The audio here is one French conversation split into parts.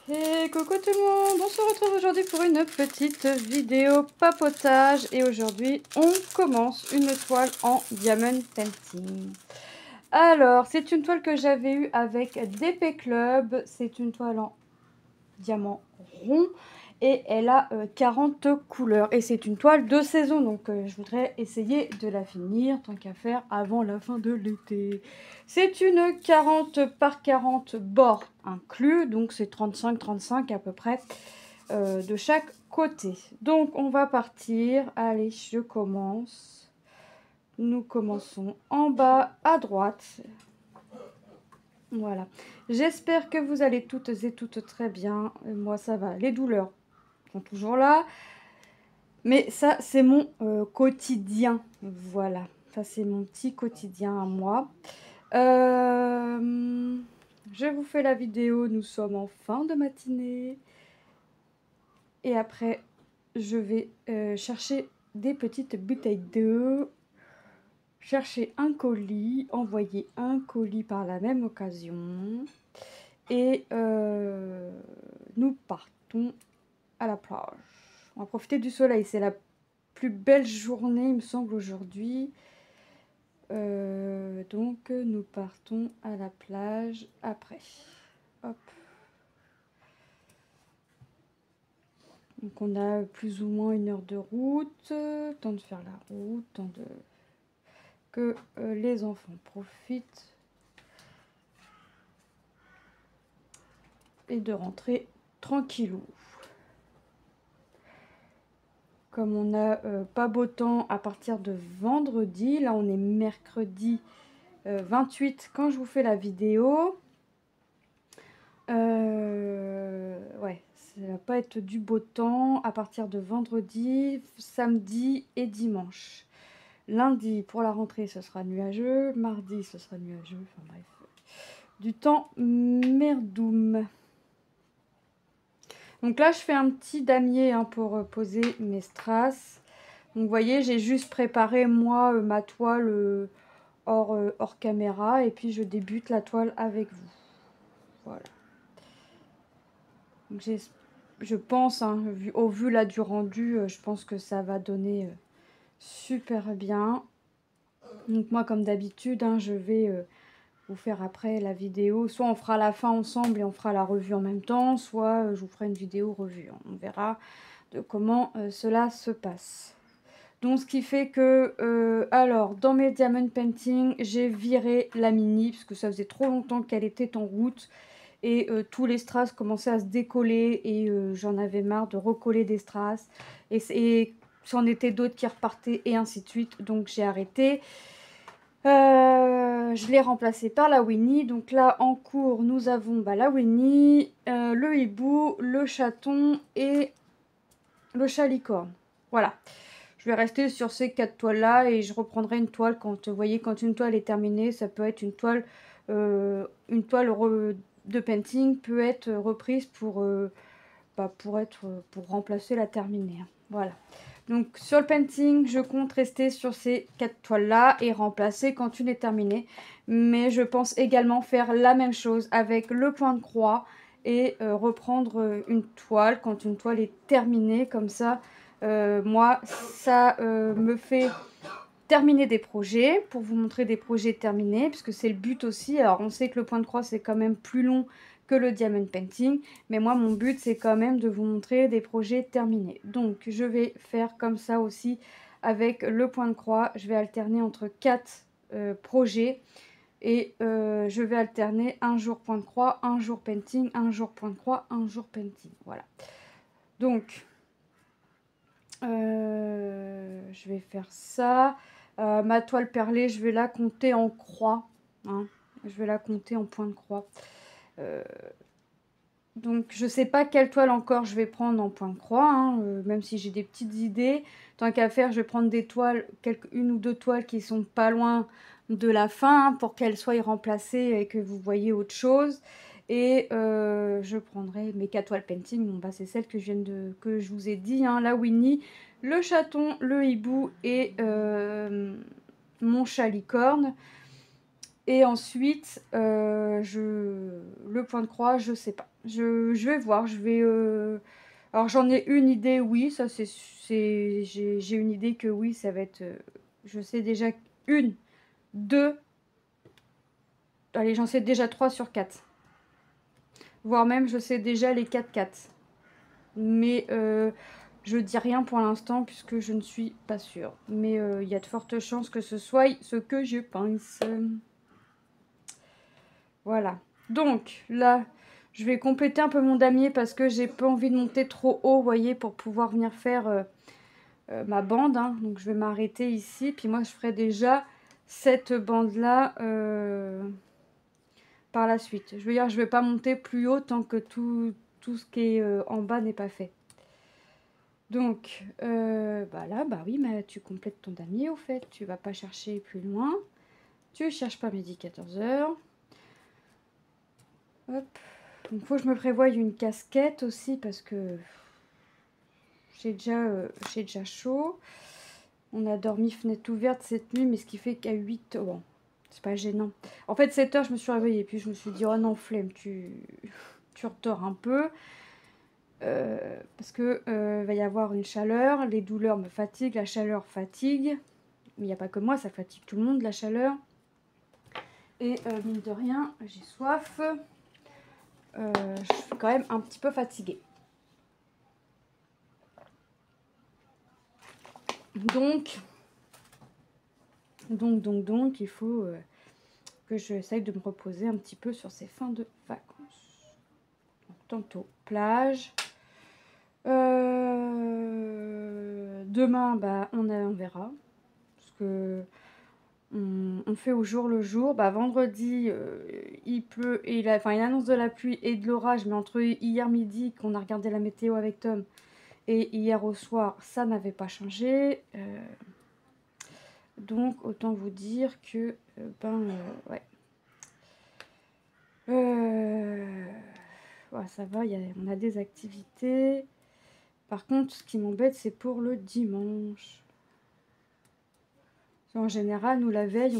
Et coucou tout le monde, on se retrouve aujourd'hui pour une petite vidéo papotage et aujourd'hui on commence une toile en diamond painting. Alors c'est une toile que j'avais eue avec DP Club, c'est une toile en diamant rond et elle a 40 couleurs et c'est une toile de saison, donc je voudrais essayer de la finir tant qu'à faire avant la fin de l'été. C'est une 40 par 40 bords inclus, donc c'est 35 à peu près de chaque côté. Donc on va partir, allez je commence. Nous commençons en bas à droite. Voilà, j'espère que vous allez toutes et toutes très bien. Moi ça va, les douleurs sont toujours là, mais ça c'est mon quotidien. Voilà, ça c'est mon petit quotidien à moi. Je vous fais la vidéo, nous sommes en fin de matinée et après je vais chercher des petites bouteilles d'eau, chercher un colis, envoyer un colis par la même occasion. Et nous partons à la plage. On va profiter du soleil. C'est la plus belle journée, il me semble, aujourd'hui. Donc, nous partons à la plage après. Hop. Donc, on a plus ou moins 1 heure de route. Temps de faire la route. Temps de... que les enfants profitent. Et de rentrer tranquillou. Comme on n'a pas beau temps à partir de vendredi, là on est mercredi 28 quand je vous fais la vidéo. Ouais, ça va pas être du beau temps à partir de vendredi, samedi et dimanche. Lundi pour la rentrée ce sera nuageux, mardi ce sera nuageux, enfin bref. Du temps merdoum. Donc là, je fais un petit damier pour poser mes strass. Donc vous voyez, j'ai juste préparé moi ma toile hors caméra et puis je débute la toile avec vous. Voilà. Donc je pense, hein, au vu là du rendu, je pense que ça va donner super bien. Donc moi, comme d'habitude, hein, je vais vous faire après la vidéo. Soit on fera la fin ensemble et on fera la revue en même temps, soit je vous ferai une vidéo revue. On verra de comment cela se passe. Donc ce qui fait que, alors dans mes diamond painting, j'ai viré la mini parce que ça faisait trop longtemps qu'elle était en route. Et tous les strass commençaient à se décoller et j'en avais marre de recoller des strass. Et c'en était d'autres qui repartaient et ainsi de suite. Donc j'ai arrêté. Je l'ai remplacé par la Winnie. Donc là en cours nous avons la Winnie, le hibou, le chaton et le chat licorne. Voilà. Je vais rester sur ces 4 toiles là et je reprendrai une toile quand, vous voyez, quand une toile est terminée, ça peut être une toile de painting peut être reprise pour remplacer la terminée. Voilà. Donc sur le painting, je compte rester sur ces 4 toiles là et remplacer quand une est terminée. Mais je pense également faire la même chose avec le point de croix et reprendre une toile quand une toile est terminée. Comme ça, moi, ça me fait terminer des projets, pour vous montrer des projets terminés, puisque c'est le but aussi. Alors on sait que le point de croix c'est quand même plus long que le diamond painting, mais moi mon but c'est quand même de vous montrer des projets terminés. Donc je vais faire comme ça aussi avec le point de croix. Je vais alterner entre 4 projets et je vais alterner un jour point de croix, un jour painting, un jour point de croix, un jour painting. Voilà. Donc je vais faire ça. Ma toile perlée, je vais la compter en croix. Hein. Je vais la compter en point de croix. Donc, je ne sais pas quelle toile encore je vais prendre en point de croix. Hein, même si j'ai des petites idées. Tant qu'à faire, je vais prendre des toiles, une ou deux toiles qui sont pas loin de la fin. Hein, pour qu'elles soient remplacées et que vous voyez autre chose. Et je prendrai mes 4 toiles painting. Bon, bah, c'est celle que je vous ai dit. Hein, la Winnie, le chaton, le hibou et mon chat licorne. Et ensuite, le point de croix, je sais pas. Je vais voir, alors j'en ai une idée, oui, ça j'ai une idée que oui, ça va être... je sais déjà une, deux, allez, j'en sais déjà 3 sur 4. Voire même, je sais déjà les 4. Mais je dis rien pour l'instant puisque je ne suis pas sûre. Mais il y a de fortes chances que ce soit ce que je pense. Voilà. Donc là, je vais compléter un peu mon damier parce que j'ai pas envie de monter trop haut, vous voyez, pour pouvoir venir faire ma bande. Hein. Donc je vais m'arrêter ici. Puis moi, je ferai déjà cette bande-là par la suite. Je veux dire, je vais pas monter plus haut tant que tout ce qui est en bas n'est pas fait. Donc, bah là, bah oui, mais tu complètes ton damier au fait. Tu vas pas chercher plus loin. Tu cherches pas midi 14h. Hop. Donc, faut que je me prévoie une casquette aussi parce que j'ai déjà chaud. On a dormi fenêtre ouverte cette nuit, mais ce qui fait qu'à 8... Oh, bon, c'est pas gênant. En fait, 7h, je me suis réveillée. Puis je me suis dit, oh non, flemme, tu redors un peu. Parce que va y avoir une chaleur. Les douleurs me fatiguent, la chaleur fatigue. Mais il n'y a pas que moi, ça fatigue tout le monde, la chaleur. Et mine de rien, j'ai soif. Je suis quand même un petit peu fatiguée. Donc, il faut que j'essaye de me reposer un petit peu sur ces fins de vacances. Donc, tantôt plage. Demain, bah, on verra. Parce que on fait au jour le jour. Bah, vendredi, il pleut et il annonce de la pluie et de l'orage. Mais entre hier midi, qu'on a regardé la météo avec Tom, et hier au soir, ça n'avait pas changé. Donc, autant vous dire que, ouais. Ouais, ça va, on a des activités. Par contre, ce qui m'embête, c'est pour le dimanche. En général, nous, la veille,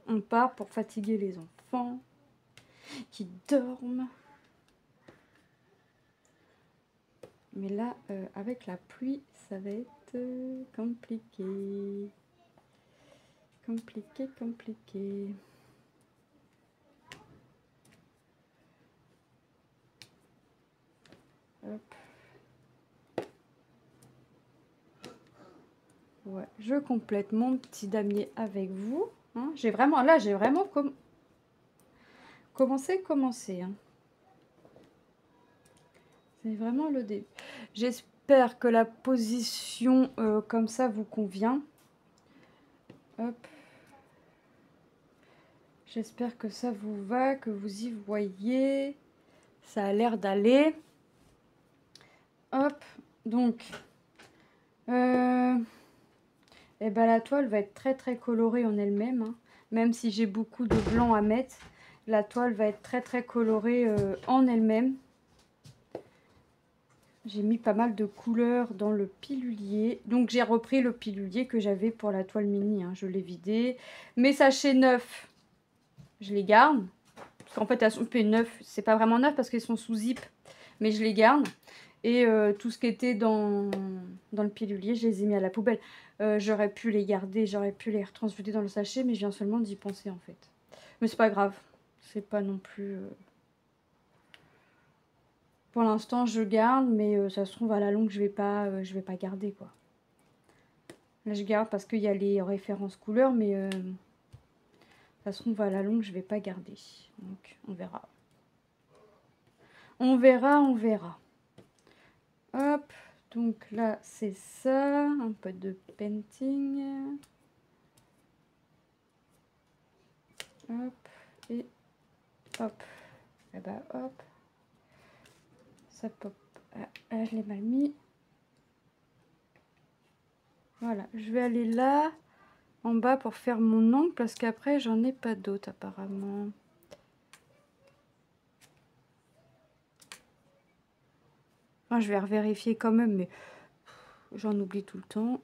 on part pour fatiguer les enfants qui dorment. Mais là, avec la pluie, ça va être compliqué. Compliqué. Hop. Ouais, je complète mon petit damier avec vous. Hein. J'ai vraiment commencé. Hein. C'est vraiment le début. J'espère que la position comme ça vous convient. Hop. J'espère que ça vous va, que vous y voyez. Ça a l'air d'aller. Hop. Donc, et ben la toile va être très très colorée en elle-même. Hein. Même si j'ai beaucoup de blanc à mettre, la toile va être très très colorée en elle-même. J'ai mis pas mal de couleurs dans le pilulier. Donc j'ai repris le pilulier que j'avais pour la toile mini. Hein. Je l'ai vidé. Mes sachets neufs, je les garde. Parce qu'en fait, elles sont neufs. C'est pas vraiment neuf parce qu'elles sont sous zip. Mais je les garde. Et tout ce qui était dans le pilulier, je les ai mis à la poubelle. J'aurais pu les garder, j'aurais pu les retransfuser dans le sachet. Mais je viens seulement d'y penser en fait. Mais c'est pas grave. C'est pas non plus... Pour l'instant, je garde, mais ça se trouve à la longue, je vais pas garder quoi. Là, je garde parce qu'il y a les références couleurs, mais ça se trouve à la longue, je vais pas garder. Donc, on verra. On verra. Hop, donc là, c'est ça, un peu de painting. Hop, et hop. Et bah, hop. Ça pop. Ah, je l'ai mal mis. Voilà, je vais aller là, en bas, pour faire mon ongle, parce qu'après, j'en ai pas d'autres, apparemment. Enfin, je vais revérifier quand même, mais j'en oublie tout le temps.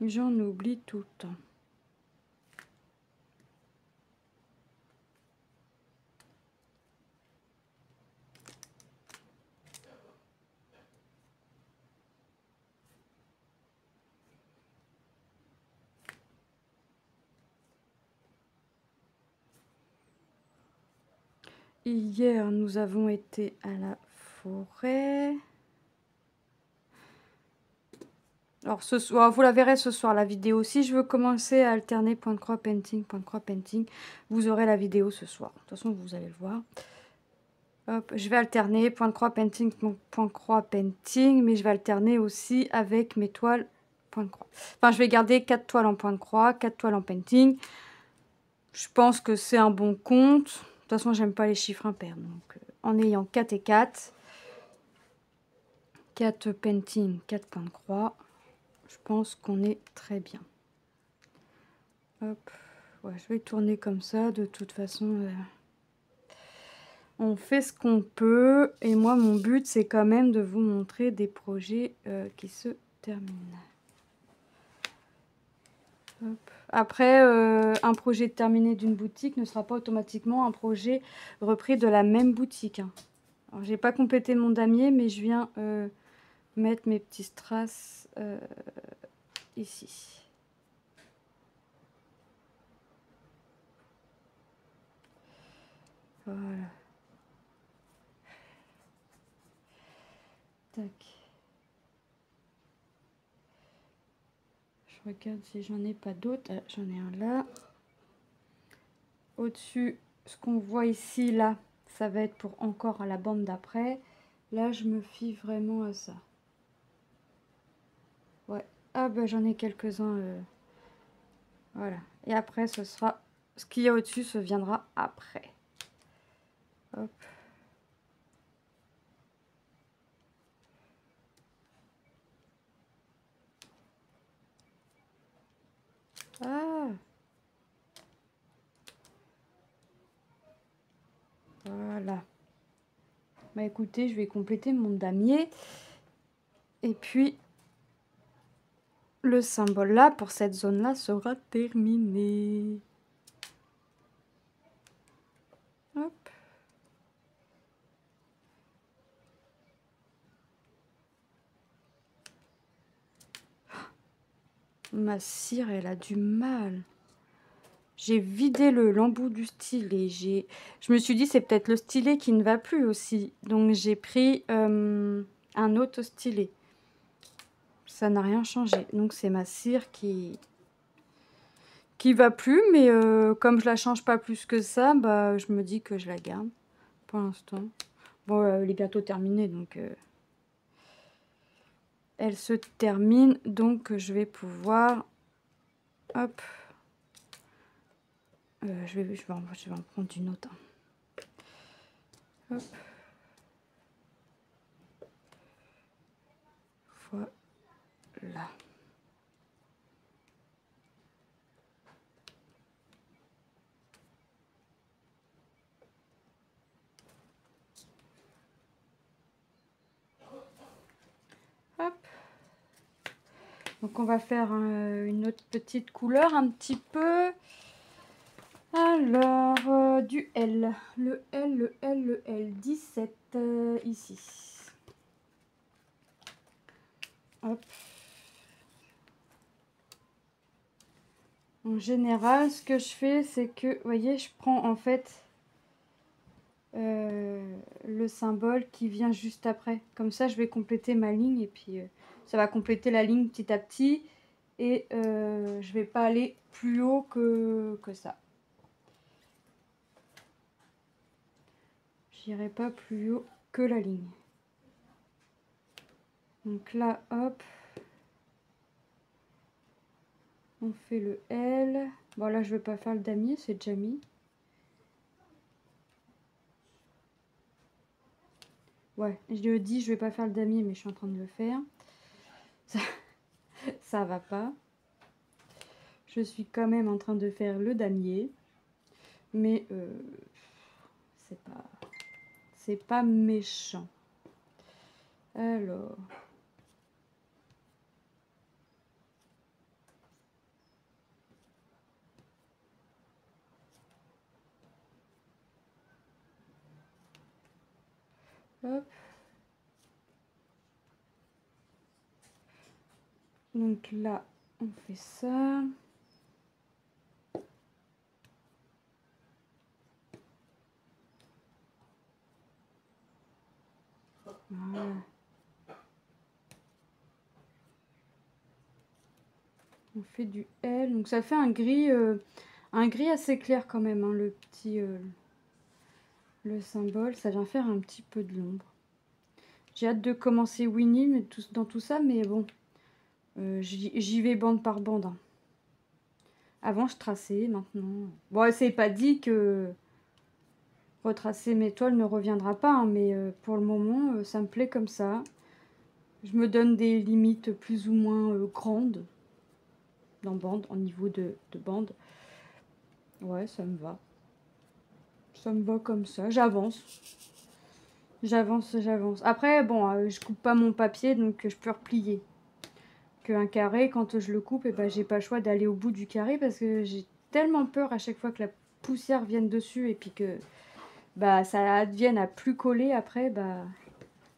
J'en oublie tout le temps. Hier, nous avons été à la forêt. Alors, ce soir, vous la verrez ce soir, la vidéo. Si je veux commencer à alterner point de croix, painting, vous aurez la vidéo ce soir. De toute façon, vous allez le voir. Hop, je vais alterner point de croix, painting, mais je vais alterner aussi avec mes toiles point de croix. Enfin, je vais garder 4 toiles en point de croix, 4 toiles en painting. Je pense que c'est un bon compte. De toute façon, j'aime pas les chiffres impairs. Donc, en ayant 4 et 4, 4 painting, 4 points de croix, je pense qu'on est très bien. Hop, ouais, je vais tourner comme ça. De toute façon, on fait ce qu'on peut. Et moi, mon but, c'est quand même de vous montrer des projets qui se terminent. Hop. Après, un projet terminé d'une boutique ne sera pas automatiquement un projet repris de la même boutique. Hein. Alors, j'ai pas complété mon damier, mais je viens mettre mes petits strass ici. Voilà. Tac. Je regarde si j'en ai pas d'autres. Ah, j'en ai un là. Au-dessus, ce qu'on voit ici, là, ça va être pour encore à la bande d'après. Là, je me fie vraiment à ça. Ouais. Ah ben, j'en ai quelques-uns. Voilà. Et après, ce sera... Ce qu'il y a au-dessus, se viendra après. Hop. Ah! Voilà. Bah écoutez, je vais compléter mon damier. Et puis, le symbole là, pour cette zone-là, sera terminé. Hop. Ma cire, elle a du mal. J'ai vidé l'embout du stylet. Je me suis dit, c'est peut-être le stylet qui ne va plus aussi. Donc, j'ai pris un autre stylet. Ça n'a rien changé. Donc, c'est ma cire qui va plus. Mais comme je la change pas plus que ça, bah, je me dis que je la garde pour l'instant. Bon, elle est bientôt terminée. Donc, elle se termine. Donc, je vais pouvoir... Hop. Je vais en prendre une autre. Hop. Voilà. Hop. Donc on va faire une autre petite couleur un petit peu. Alors, du L. Le L. 17 ici. Hop. En général, ce que je fais, c'est que, vous voyez, je prends en fait le symbole qui vient juste après. Comme ça, je vais compléter ma ligne et puis ça va compléter la ligne petit à petit. Et je vais pas aller plus haut que ça. J'irai pas plus haut que la ligne. Donc là, hop. On fait le L. Bon, là, je vais pas faire le damier, c'est déjà mis. Ouais, je le dis, je vais pas faire le damier, mais je suis en train de le faire. Ça va pas. Je suis quand même en train de faire le damier. Mais c'est pas méchant. Alors. Hop. Donc là, on fait ça. Voilà. On fait du L. Donc ça fait un gris assez clair quand même, hein, le petit le symbole. Ça vient faire un petit peu de l'ombre. J'ai hâte de commencer Winnie mais dans tout ça, mais bon, j'y vais bande par bande. Hein. Avant, je traçais, maintenant... Bon, c'est pas dit que retracer mes toiles ne reviendra pas, hein, mais pour le moment, ça me plaît comme ça. Je me donne des limites plus ou moins grandes dans bande, en niveau de bande. Ouais, ça me va. Ça me va comme ça. J'avance. J'avance, j'avance. Après, bon, je coupe pas mon papier, donc je peux replier. Qu'un carré, quand je le coupe, et ben, j'ai pas le choix d'aller au bout du carré parce que j'ai tellement peur à chaque fois que la poussière vienne dessus et puis que bah, ça advienne à plus coller après, bah,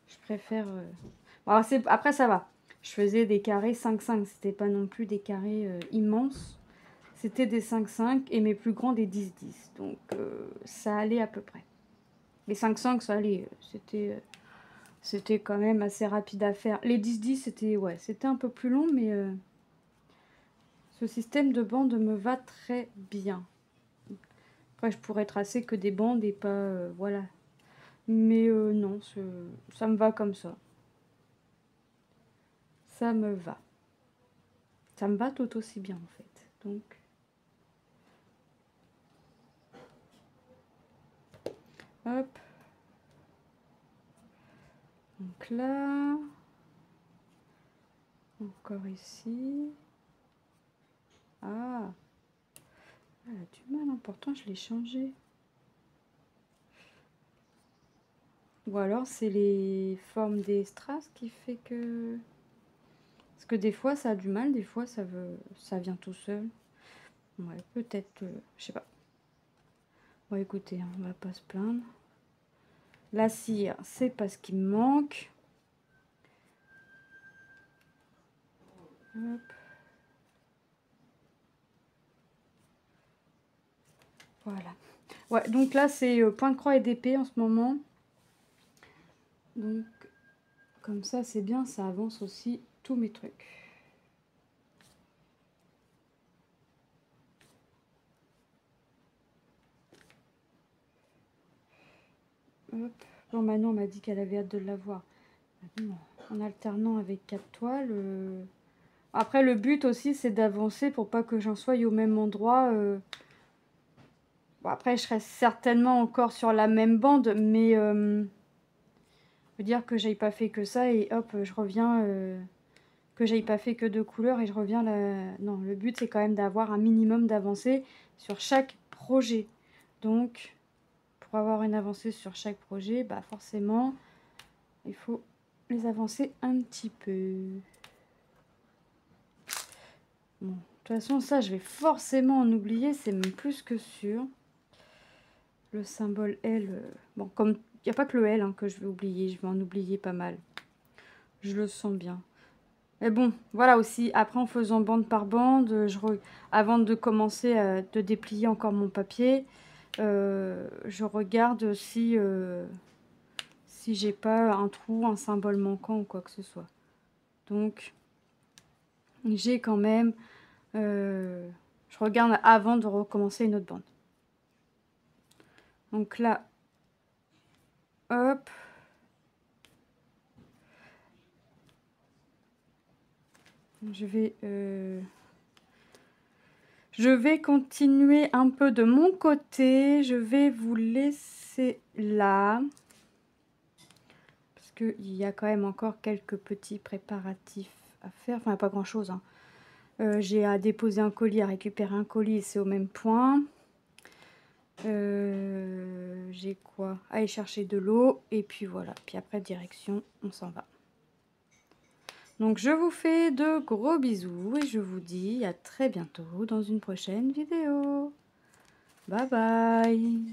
je préfère... Bon, alors après, ça va. Je faisais des carrés 5-5, c'était pas non plus des carrés immenses. C'était des 5-5 et mes plus grands des 10-10. Donc, ça allait à peu près. Les 5-5, ça allait. C'était quand même assez rapide à faire. Les 10-10, c'était un peu plus long, mais ce système de bande me va très bien. Après, je pourrais tracer que des bandes et pas... voilà. Mais non, ça me va comme ça. Ça me va. Ça me va tout aussi bien, en fait. Donc... Hop. Donc là... Encore ici. Ah. Elle a du mal, hein. Pourtant je l'ai changé. Ou alors c'est les formes des strass qui fait que... Parce que des fois ça a du mal, des fois ça vient tout seul. Ouais, peut-être, je sais pas. Bon écoutez, hein, on va pas se plaindre. La cire, c'est pas ce qui me manque. Hop. Voilà. Ouais, donc là c'est point de croix et d'épée en ce moment. Donc comme ça c'est bien, ça avance aussi tous mes trucs. Hop. Bon, Manon m'a dit qu'elle avait hâte de l'avoir. En alternant avec 4 toiles. Après, le but aussi, c'est d'avancer pour pas que j'en sois au même endroit. Bon, après, je serai certainement encore sur la même bande, mais je veux dire que j'aille pas fait que ça et hop, je reviens. Que j'aille pas fait que 2 couleurs et je reviens là. Non, le but, c'est quand même d'avoir un minimum d'avancée sur chaque projet. Donc, pour avoir une avancée sur chaque projet, bah forcément, il faut les avancer un petit peu. Bon, de toute façon, ça, je vais forcément en oublier, c'est même plus que sûr. Le symbole L, bon, comme il n'y a pas que le L hein, que je vais oublier, je vais en oublier pas mal. Je le sens bien. Mais bon, voilà aussi, après en faisant bande par bande, avant de commencer à de déplier encore mon papier, je regarde si j'ai pas un trou, un symbole manquant ou quoi que ce soit. Donc, j'ai quand même... je regarde avant de recommencer une autre bande. Donc là, hop. Je vais continuer un peu de mon côté. Je vais vous laisser là. Parce qu'il y a quand même encore quelques petits préparatifs à faire. Enfin, pas grand chose. Hein. J'ai à déposer un colis, à récupérer un colis. C'est au même point. J'ai quoi? Aller chercher de l'eau. Et puis voilà. Puis après, direction, on s'en va. Donc je vous fais de gros bisous et je vous dis à très bientôt dans une prochaine vidéo. Bye bye!